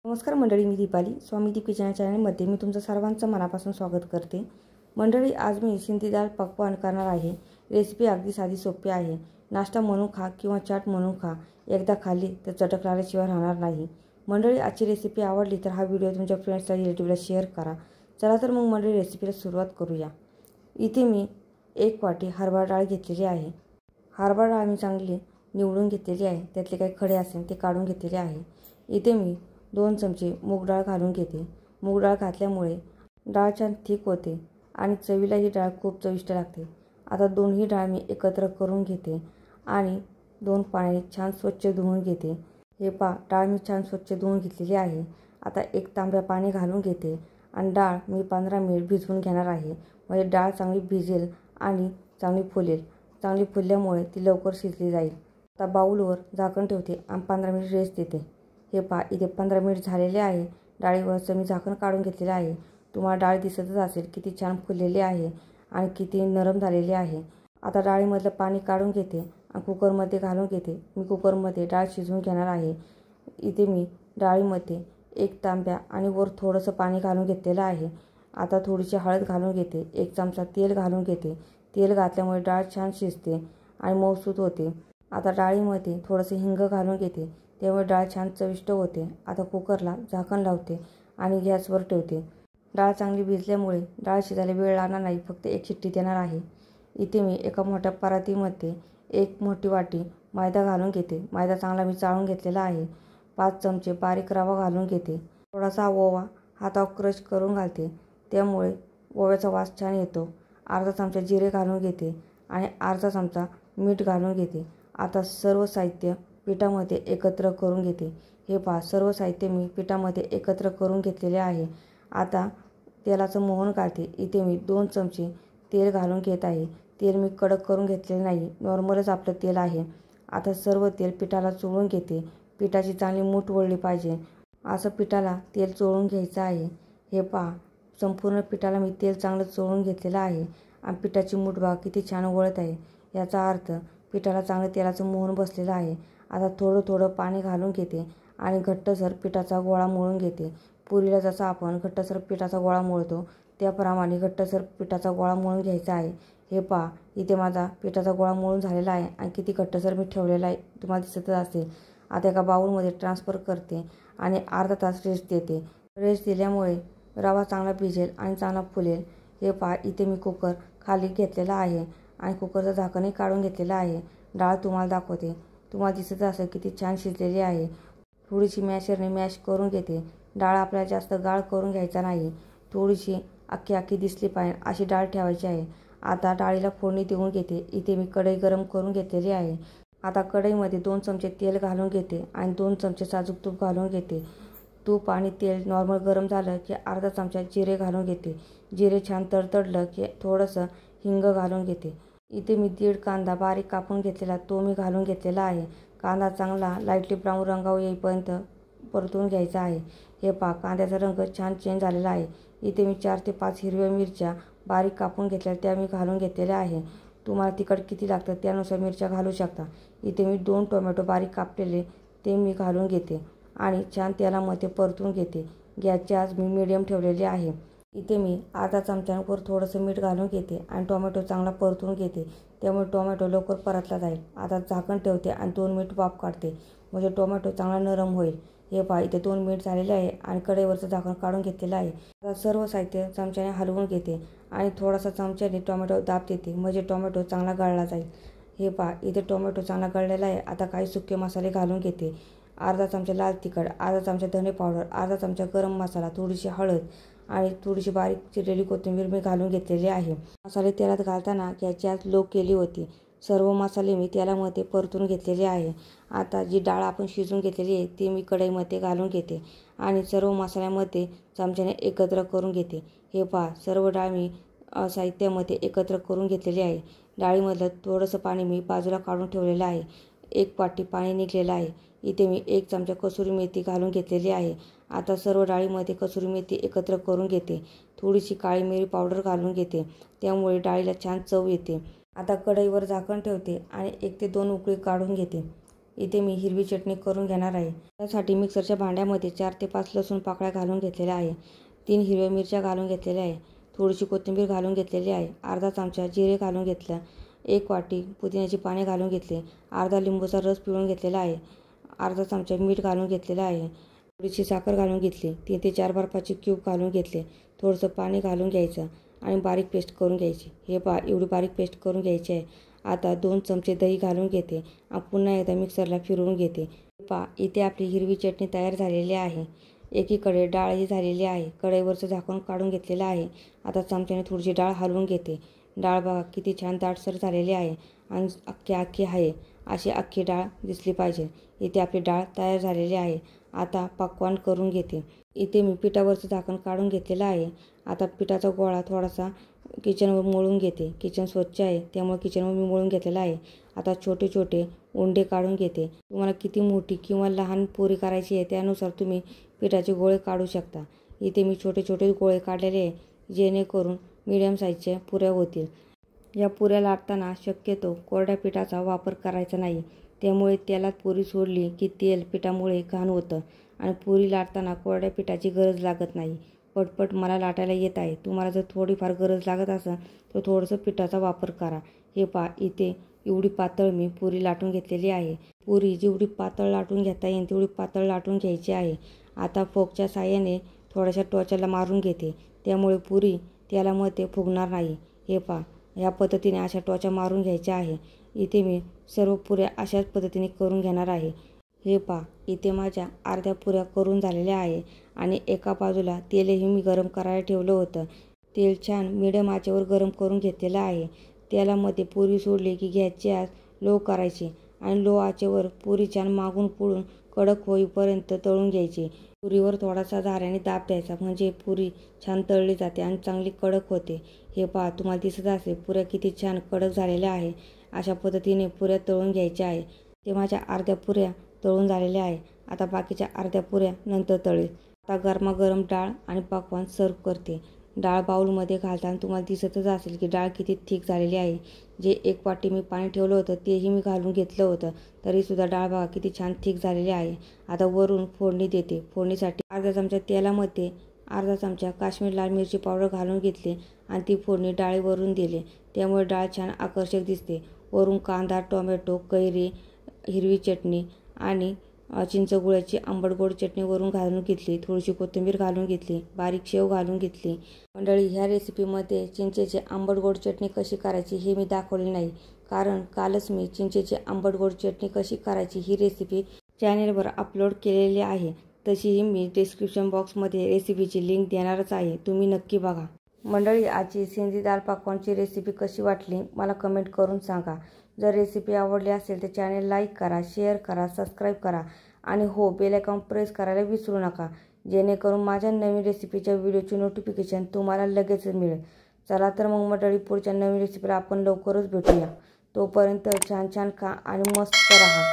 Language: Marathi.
नमस्कार मंडळी, मी दीपाली स्वामी दीप किचन चॅनलमध्ये मी तुमचं सर्वांचं मनापासून स्वागत करते। मंडळी, आज मी सिंधी दाल पकवान करणार आहे। रेसिपी अगदी साधी सोपी आहे। नाश्ता म्हणून खा किंवा चाट म्हणून खा, एकदा खाल्ली तर चटक लागल्याशिवाय राहणार नाही। मंडळी, आजची रेसिपी आवडली तर हा व्हिडिओ तुमच्या फ्रेंड्सला रिलेटिव्हला शेअर करा। चला तर मग मंडळी, रेसिपीला सुरुवात करूया। इथे मी 1 वाटी हरभरा डाळ घेतलेली आहे। हरभरा डाळ मी चांगली निवडून घेतलेली आहे, त्यातले काही खडे असेल ते काढून घेतलेले आहे। इथे मी 2 चमचे मूग डाळ घालून घेते। मूग डाळ घातल्यामुळे डाळ छान थिक होते आणि चवीला ही डाळ खूप चविष्ट लागते। आता दोन्ही डाळ मी एकत्र करून घेते आणि 2 पाण्याने छान स्वच्छ धुवून घेते। हे पहा, डाळ मी छान स्वच्छ धुवून घेतलेली आहे। आता 1 तांब्या पाणी घालून घेते आणि डाळ मी 15 मिनिट भिजवून घेणार आहे, म्हणजे डाळ चांगली भिजेल आणि चांगली फुलेल। चांगली फुलल्यामुळे ती लवकर शिजली जाईल। आता बाउलवर झाकण ठेवते आणि 15 मिनिट रेस्ट देते। हे पहा, इथे 15 मिनिट झालेले आहे। डाळीवरचं मी झाकण काढून घेतलेलं आहे। तुम्हाला डाळ दिसतच असेल किती छान फुललेली आहे आणि किती नरम झालेली आहे। आता डाळीमधलं पाणी काढून घेते आणि कुकरमध्ये घालून घेते। मी कुकरमध्ये डाळ शिजवून घेणार आहे। इथे मी डाळीमध्ये 1 तांब्या आणि वर थोडंसं पाणी घालून घेतलेलं आहे। आता थोडीशी हळद घालून घेते, 1 चमचा तेल घालून घेते। तेल घातल्यामुळे डाळ छान शिजते आणि मऊसूत होते। आता डाळीमध्ये थोडंसं हिंग घालून घेते, त्यामुळे डाळ छान चविष्ट होते। आता कुकरला झाकण लावते आणि गॅसवर ठेवते। डाळ चांगली भिजल्यामुळे डाळ शिजायला वेळ लागणार नाही, फक्त 1 शिट्टी देणार आहे। इथे मी एका मोठ्या परातीमध्ये 1 मोठी वाटी मैदा घालून घेते। मैदा चांगला मी चाळून घेतलेला आहे। 5 चमचे बारीक रवा घालून घेते। थोडासा ओवा हातावर क्रश करून घालते, त्यामुळे ओव्याचा वास छान येतो। अर्धा चमचा जिरे घालून घेते आणि अर्धा चमचा मीठ घालून घेते। आता सर्व साहित्य पिठामध्ये एकत्र करून घेते। हे पहा, सर्व साहित्य मी पिठामध्ये एकत्र करून घेतलेले आहे। आता तेलाचं मोहन घालते। इथे मी 2 चमचे तेल घालून घेत आहे। तेल मी कडक करून घेतलेले नाही, नॉर्मलच आपलं तेल आहे। आता सर्व तेल पिठाला चोळून घेते। पिठाची चांगली मूठ वळली पाहिजे, असं पिठाला तेल चोळून घ्यायचं आहे। हे पहा, संपूर्ण पिठाला मी तेल चांगलं चोळून घेतलेलं आहे आणि पिठाची मूठ बघा किती छान वळत आहे। याचा अर्थ पिठाला चांगलं तेलाचं मोहन बसलेलं आहे। आता थोडं थोडं पाणी घालून घेते आणि घट्टसर पिठाचा गोळा मळून घेते। पुरीला जसा आपण घट्टसर पिठाचा गोळा मळतो त्याप्रमाणे घट्टसर पिठाचा गोळा मळून घ्यायचा आहे। हे पहा, इथे माझा पिठाचा गोळा मळून झालेला आहे आणि किती घट्टसर मी ठेवलेला आहे तुम्हाला दिसतच असेल। आता एका बाउलमध्ये ट्रान्सफर करते आणि अर्धा तास रेस्ट देते। रेस्ट दिल्यामुळे रवा चांगला भिजेल आणि चांगला फुलेल। हे पहा, इथे मी कुकर खाली घेतलेला आहे आणि कुकरचं झाकणही काढून घेतलेलं आहे। डाळ तुम्हाला दाखवते, तुम्हाला दिसत असेल किती छान शिजलेली आहे। थोडीशी मॅशरने मॅश करून घेते। डाळ आपल्याला जास्त गाळ करून घ्यायचा नाही, थोडीशी अख्खी अख्खी दिसली पाहिजे अशी डाळ ठेवायची आहे। आता डाळीला फोडणी देऊन घेते। इथे मी कढई गरम करून घेतलेली आहे। आता कढईमध्ये 2 चमचे तेल घालून घेते आणि 2 चमचे साजूक तूप घालून घेते। तूप आणि तेल नॉर्मल गरम झालं की अर्धा चमचा जिरे घालून घेते। जिरे छान तडतडलं की थोडंसं हिंग घालून घेते। इथे मी 1.5 कांदा बारीक कापून घेतलेला तो मी घालून घेतलेला आहे। कांदा चांगला लाईटली ब्राऊन रंगावर येईपर्यंत परतून घ्यायचा आहे। हे पहा, कांद्याचा रंग छान चेंज झालेला आहे। इथे मी 4 ते 5 हिरव्या मिरच्या बारीक कापून घेतल्या त्या मी घालून घेतलेल्या आहे। तुम्हाला तिखट किती लागतं त्यानुसार मिरच्या घालू शकता। इथे मी 2 टोमॅटो बारीक कापलेले ते मी घालून घेते आणि छान तेलामध्ये परतून घेते। गॅसची आच मी मीडियम ठेवलेली आहे। इथे मी अर्धा चमच्यावर थोडंसं मीठ घालून घेते आणि टोमॅटो चांगला परतून घेते, त्यामुळे टोमॅटो लवकर परतला जाईल। आता झाकण ठेवते आणि 2 मिनिट वाफ काढते, म्हणजे टोमॅटो चांगला नरम होईल। हे पहा, इथे 2 मिनिट झालेले आहे आणि कढईवरचं झाकण काढून घेतलेलं आहे। आता सर्व साहित्य चमच्याने हलवून घेते आणि थोडासा चमच्याने टोमॅटो दाब देते, म्हणजे टोमॅटो चांगला गळला जाईल। हे पहा, इथे टोमॅटो चांगला गळलेला आहे। आता काही सुके मसाले घालून घेते। अर्धा चमचा लाल तिखट, अर्धा चमचा धने पावडर, अर्धा चमचा गरम मसाला, थोडीशी हळद आणि थोडीशी बारीक चिरलेली कोथिंबीर मी घालून घेतलेली आहे। मसाले तेलात घालताना गॅसची आच लो केली होती। सर्व मसाले मी तेलामध्ये परतून घेतलेले आहे। आता जी डाळ आपण शिजवून घेतलेली आहे ती मी कढईमध्ये घालून घेते आणि सर्व मसाल्यामध्ये चमच्याने एकत्र करून घेते। हे पहा, सर्व डाळ मी साहित्यामध्ये एकत्र करून घेतलेली आहे। डाळीमधलं थोडंसं पाणी मी बाजूला काढून ठेवलेलं आहे। 1 वाटी पाणी निघलेलं आहे। इथे मी 1 चमचा कसुरी मेथी घालून घेतलेली आहे। आता सर्व डाळीमध्ये कसुरी मेथी एकत्र करून घेते। थोडीशी काळी मिरी पावडर घालून घेते, त्यामुळे डाळीला छान चव येते। आता कढईवर झाकण ठेवते आणि 1 ते 2 उकळी काढून घेते। इथे मी हिरवी चटणी करून घेणार आहे। त्यासाठी मिक्सरच्या भांड्यामध्ये 4 ते 5 लसूण पाकळ्या घालून घेतलेल्या आहे, 3 हिरव्या मिरच्या घालून घेतलेल्या आहे, थोडीशी कोथिंबीर घालून घेतलेली आहे, अर्धा चमचा जिरे घालून घेतलं, 1 वाटी पुदिन्याची पाने घालून घेतली, अर्धा लिंबूचा रस पिळून घेतलेला आहे, अर्धा चमचा मीठ घालून घेतलेला आहे, थोडीशी साखर घालून घेतली, 3 ते 4 बर्फाचे क्यूब घालून घेतले, थोडंसं पाणी घालून घ्यायचं आणि बारीक पेस्ट करून घ्यायची। हे एवढी बारीक पेस्ट करून घ्यायची आहे। आता 2 चमचे दही घालून घेते आणि पुन्हा एकदा मिक्सरला फिरवून घेते। इथे आपली हिरवी चटणी तयार झालेली आहे। एकीकडे डाळही झालेली आहे। कढईवरचं झाकण काढून घेतलेलं आहे। आता चमच्याने थोडीशी डाळ हलवून घेते। डाळ बघा किती छान दाटसर झालेली आहे आणि अख्खी आहे, अशी अख्खी डाळ दिसली पाहिजे। इथे आपली डाळ तयार झालेली आहे। आता पकवान करून घेते। इथे मी पिठावरचं झाकण काढून घेतलेलं आहे। आता पिठाचा गोळा थोडासा किचनवर मळून घेते। किचन स्वच्छ आहे त्यामुळे किचनवर मी मळून घेतलेलं आहे। आता छोटे छोटे उंडे काढून घेते। तुम्हाला किती मोठी किंवा लहान पुरी करायची आहे त्यानुसार तुम्ही पिठाचे गोळे काढू शकता। इथे मी छोटे छोटे गोळे काढलेले आहे, जेणेकरून मीडियम साईजच्या पुऱ्या होतील। या पुऱ्या लाटताना शक्यतो कोरड्या पिठाचा वापर करायचा नाही, त्यामुळे तेलात पुरी सोडली की तेल पिठामुळे घाण होतं आणि पुरी लाटताना कोरड्या पिठाची गरज लागत नाही। पटपट मला लाटायला येत आहे। तुम्हाला जर थोडीफार गरज लागत असेल तर थोडंसं पिठाचा वापर करा। हे पहा, इथे एवढी पातळ मी पुरी लाटून घेतलेली आहे। पुरी जेवढी पातळ लाटून घेता येईल तेवढी पातळ लाटून घ्यायची आहे। आता फोकच्या साहाय्याने थोड्याशा टोचाला मारून घेते, त्यामुळे पुरी तेलामध्ये फुगणार नाही। हे पहा, ह्या पद्धतीने अशा टोचा मारून घ्यायच्या आहे। इथे मी सर्व पुऱ्या अशाच पद्धतीने करून घेणार आहे। हे पहा, इथे माझ्या अर्ध्या पुऱ्या करून झालेल्या आहे आणि एका बाजूला तेलही मी गरम करायला ठेवलं होतं। तेल छान मिडियम आचेवर गरम करून घेतलेलं आहे। तेलामध्ये पुरी सोडली की गॅसची आच लो करायची आणि लो आचेवर पुरी छान मागून पुढून कडक होईपर्यंत तळून घ्यायची। पुरीवर थोडासा झाऱ्याने दाब द्यायचा, म्हणजे पुरी छान तळली जाते आणि चांगली कडक होते। हे पहा, तुम्हाला दिसत असेल पुऱ्या किती छान कडक झालेल्या आहे। अशा पद्धतीने पुऱ्या तळून घ्यायच्या आहे। ते माझ्या अर्ध्या पुऱ्या तळून झालेल्या आहे। आता बाकीच्या अर्ध्या पुऱ्या नंतर तळेल। आता गरमागरम डाळ आणि पकवान सर्व करते। डाळ बाउलमध्ये घालताना तुम्हाला दिसतच असेल की डाळ किती थिक झालेली आहे। जे 1 वाटी मी पाणी ठेवलं होतं तेही मी घालून घेतलं होतं, तरीसुद्धा डाळ बघा किती छान थिक झालेली आहे। आता वरून फोडणी देते। फोडणीसाठी अर्धा चमचा तेलामध्ये अर्धा चमचा काश्मीरी लाल मिरची पावडर घालून घेतली आणि ती फोडणी डाळीवरून दिली, त्यामुळे डाळ छान आकर्षक दिसते। वरून कांदा, टोमॅटो, कैरी, हिरवी चटणी आणि चिंच गुळाची आंबट गोड चटणी वरून घालून घेतली, थोडीशी कोथिंबीर घालून घेतली, बारीक शेव घालून घेतली। मंडळी, ह्या रेसिपीमध्ये चिंचेची आंबट गोड चटणी कशी करायची हे मी दाखवले नाही, कारण कालच मी चिंचेची आंबट गोड चटणी कशी करायची ही रेसिपी चॅनेलवर अपलोड केलेली आहे। तशीही मी डिस्क्रिप्शन बॉक्समध्ये रेसिपीची लिंक देणारच आहे, तुम्ही नक्की बघा। मंडळी, आजची सिंधी दाल पकवानची रेसिपी कशी वाटली मला कमेंट करून सांगा। जर रेसिपी आवडली असेल तर चॅनेल लाईक करा, शेअर करा, सबस्क्राईब करा आणि हो, बेल आयकॉन प्रेस करायला विसरू नका, जेणेकरून माझ्या नवीन रेसिपीच्या व्हिडिओची नोटिफिकेशन तुम्हाला लगेच मिळेल। चला तर मग मंडळी, पुढच्या नवीन रेसिपीला आपण लवकरच भेटूया। तोपर्यंत छान छान खा आणि मस्त रहा।